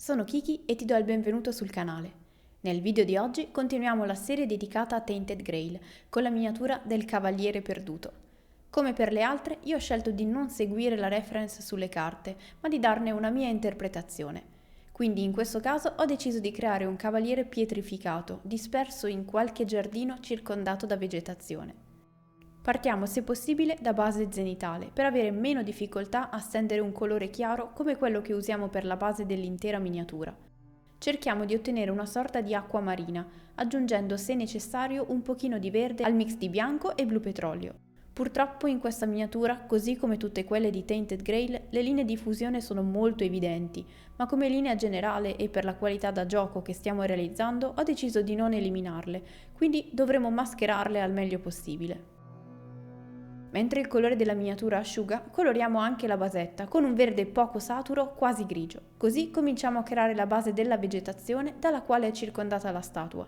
Sono Kiki e ti do il benvenuto sul canale. Nel video di oggi continuiamo la serie dedicata a Tainted Grail con la miniatura del Cavaliere Perduto. Come per le altre, io ho scelto di non seguire la reference sulle carte, ma di darne una mia interpretazione. Quindi in questo caso ho deciso di creare un cavaliere pietrificato, disperso in qualche giardino circondato da vegetazione. Partiamo se possibile da base zenitale per avere meno difficoltà a stendere un colore chiaro come quello che usiamo per la base dell'intera miniatura. Cerchiamo di ottenere una sorta di acqua marina, aggiungendo se necessario un pochino di verde al mix di bianco e blu petrolio. Purtroppo in questa miniatura, così come tutte quelle di Tainted Grail, le linee di fusione sono molto evidenti, ma come linea generale e per la qualità da gioco che stiamo realizzando ho deciso di non eliminarle, quindi dovremo mascherarle al meglio possibile. Mentre il colore della miniatura asciuga, coloriamo anche la basetta con un verde poco saturo, quasi grigio. Così cominciamo a creare la base della vegetazione dalla quale è circondata la statua.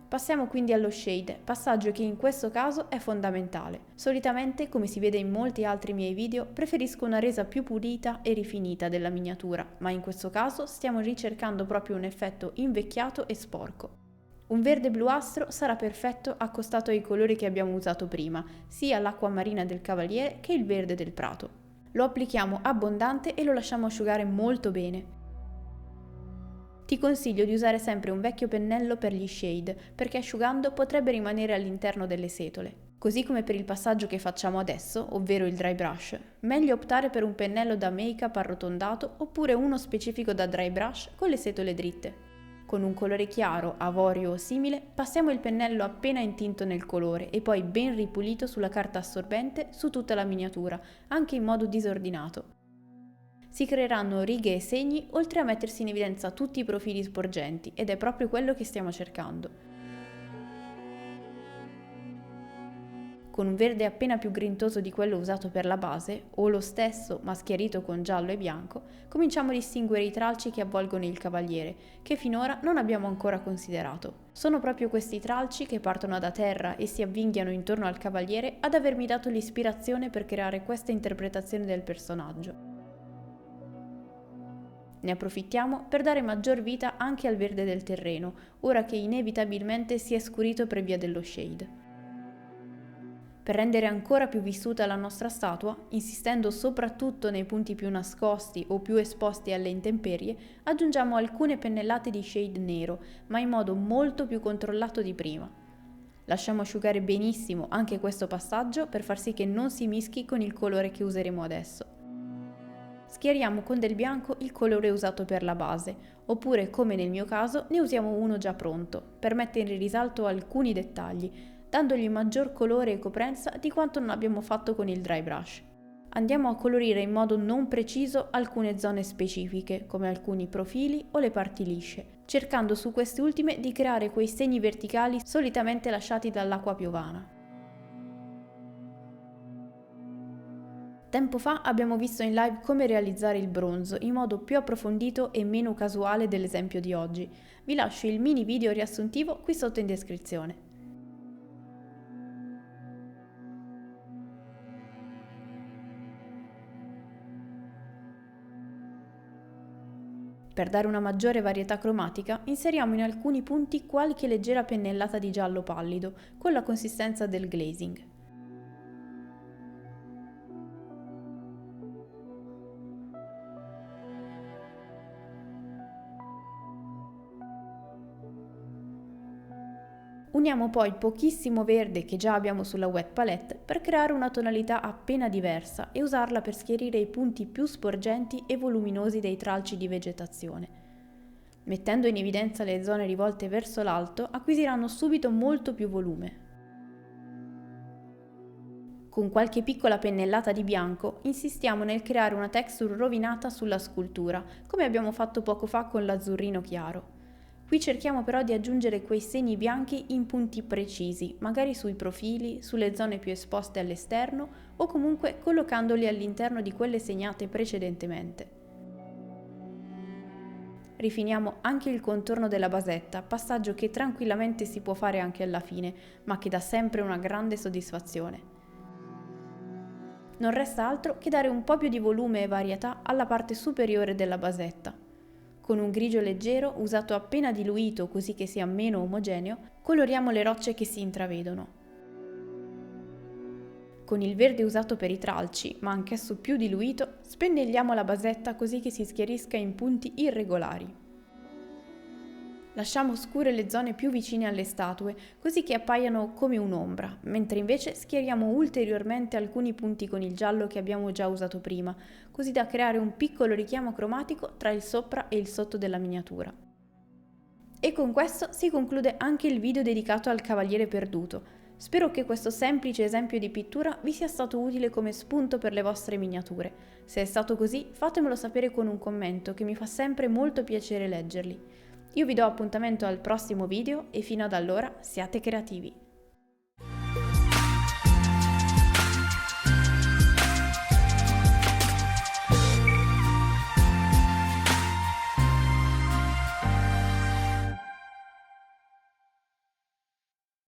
Passiamo quindi allo shade, passaggio che in questo caso è fondamentale. Solitamente, come si vede in molti altri miei video, preferisco una resa più pulita e rifinita della miniatura, ma in questo caso stiamo ricercando proprio un effetto invecchiato e sporco. Un verde bluastro sarà perfetto accostato ai colori che abbiamo usato prima, sia l'acqua marina del cavaliere che il verde del prato. Lo applichiamo abbondante e lo lasciamo asciugare molto bene. Ti consiglio di usare sempre un vecchio pennello per gli shade, perché asciugando potrebbe rimanere all'interno delle setole. Così come per il passaggio che facciamo adesso, ovvero il dry brush, meglio optare per un pennello da make-up arrotondato oppure uno specifico da dry brush con le setole dritte. Con un colore chiaro, avorio o simile, passiamo il pennello appena intinto nel colore e poi ben ripulito sulla carta assorbente su tutta la miniatura, anche in modo disordinato. Si creeranno righe e segni, oltre a mettersi in evidenza tutti i profili sporgenti, ed è proprio quello che stiamo cercando. Con un verde appena più grintoso di quello usato per la base, o lo stesso ma schiarito con giallo e bianco, cominciamo a distinguere i tralci che avvolgono il cavaliere, che finora non abbiamo ancora considerato. Sono proprio questi tralci che partono da terra e si avvinghiano intorno al cavaliere ad avermi dato l'ispirazione per creare questa interpretazione del personaggio. Ne approfittiamo per dare maggior vita anche al verde del terreno, ora che inevitabilmente si è scurito per via dello shade. Per rendere ancora più vissuta la nostra statua, insistendo soprattutto nei punti più nascosti o più esposti alle intemperie, aggiungiamo alcune pennellate di shade nero, ma in modo molto più controllato di prima. Lasciamo asciugare benissimo anche questo passaggio per far sì che non si mischi con il colore che useremo adesso. Schiariamo con del bianco il colore usato per la base, oppure come nel mio caso ne usiamo uno già pronto, per mettere in risalto alcuni dettagli, dandogli maggior colore e coprenza di quanto non abbiamo fatto con il dry brush. Andiamo a colorire in modo non preciso alcune zone specifiche, come alcuni profili o le parti lisce, cercando su queste ultime di creare quei segni verticali solitamente lasciati dall'acqua piovana. Tempo fa abbiamo visto in live come realizzare il bronzo in modo più approfondito e meno casuale dell'esempio di oggi. Vi lascio il mini video riassuntivo qui sotto in descrizione. Per dare una maggiore varietà cromatica, inseriamo in alcuni punti qualche leggera pennellata di giallo pallido, con la consistenza del glazing. Uniamo poi pochissimo verde che già abbiamo sulla wet palette per creare una tonalità appena diversa e usarla per schiarire i punti più sporgenti e voluminosi dei tralci di vegetazione. Mettendo in evidenza le zone rivolte verso l'alto, acquisiranno subito molto più volume. Con qualche piccola pennellata di bianco insistiamo nel creare una texture rovinata sulla scultura, come abbiamo fatto poco fa con l'azzurrino chiaro. Qui cerchiamo però di aggiungere quei segni bianchi in punti precisi, magari sui profili, sulle zone più esposte all'esterno o comunque collocandoli all'interno di quelle segnate precedentemente. Rifiniamo anche il contorno della basetta, passaggio che tranquillamente si può fare anche alla fine, ma che dà sempre una grande soddisfazione. Non resta altro che dare un po' più di volume e varietà alla parte superiore della basetta. Con un grigio leggero, usato appena diluito così che sia meno omogeneo, coloriamo le rocce che si intravedono. Con il verde usato per i tralci, ma anch'esso più diluito, spennelliamo la basetta così che si schiarisca in punti irregolari. Lasciamo scure le zone più vicine alle statue, così che appaiano come un'ombra, mentre invece schiariamo ulteriormente alcuni punti con il giallo che abbiamo già usato prima, così da creare un piccolo richiamo cromatico tra il sopra e il sotto della miniatura. E con questo si conclude anche il video dedicato al Cavaliere Perduto. Spero che questo semplice esempio di pittura vi sia stato utile come spunto per le vostre miniature. Se è stato così, fatemelo sapere con un commento che mi fa sempre molto piacere leggerli. Io vi do appuntamento al prossimo video e fino ad allora siate creativi!